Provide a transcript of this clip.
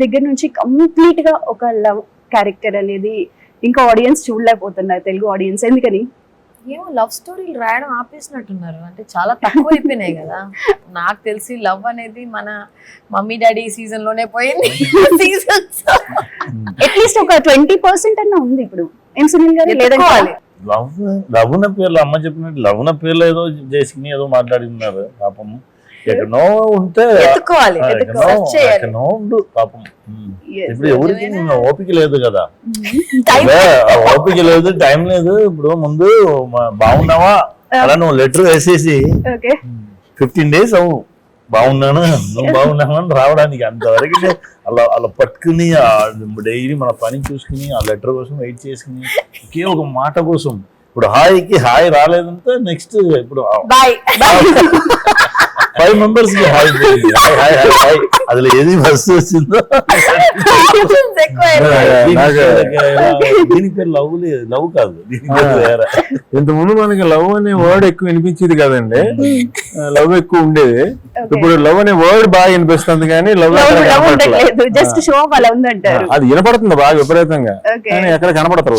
దగ్గర నుంచి కంప్లీట్ గా ఒక లవ్ క్యారెక్టర్ అనేది ఇంకా ఆడియన్స్ చూడలేకపోతున్నారు, తెలుగు ఆడియన్స్. ఎందుకని? ఏమో లవ్ స్టోరీలు రాయడం ఆపేసినట్టున్నారు, అంటే చాలా తక్కువ అయిపోయినాయి కదా. నాకు తెలిసి లవ్ అనేది మన మమ్మీ డాడీ సీజన్ లోనే పోయింది. సీజన్స్ అట్లీస్ట్ ఒక 20% అన్న ఉంది ఇప్పుడు. ఏం సునీల్ గారు? లేదంటే లవ్ న పేర్లు అమ్మ చెప్పినట్టు లవ్ న పేర్లు ఏదో చేసుకుని ఏదో మాట్లాడిస్తున్నారు పాపం. ఎక్కడో ఉంటే ఎక్కడో ఉండు పాపం. ఇప్పుడు ఎవరికి ఓపిక లేదు కదా, ఓపిక లేదు, టైం లేదు. ఇప్పుడు ముందు బాగున్నావా అలా నువ్వు లెటర్ వేసేసి 15 days అవు బాగున్నాను నువ్వు బాగున్నావు అని రావడానికి. అంతవరకు అలా అలా పట్టుకుని డైలీ మన పని చూసుకుని ఆ లెటర్ కోసం వెయిట్ చేసుకుని ఒకే ఒక మాట కోసం. ఇప్పుడు హాయికి హాయ్ రాలేదంటే నెక్స్ట్ ఇప్పుడు 5 members కి హాయ్ హాయ్ అసలు ఏది ఫస్ట్ వచ్చిందో దీని పేరు లవ్ లేదు, లవ్ కాదు, దీని పేరు వేరే. ఇంతకుముందు మనకి లవ్ అనే వర్డ్ ఎక్కువ వినిపించేది కదండి, లవ్ ఎక్కువ ఉండేది. ఇప్పుడు లవ్ అనే వర్డ్ బాగా వినిపిస్తుంది కానీ లవ్ జస్ట్ షో ఆఫ్ అలా ఉందంటారు. అది వినపడుతుంది బాగా విపరీతంగా, కానీ ఎక్కడ కనపడతారు.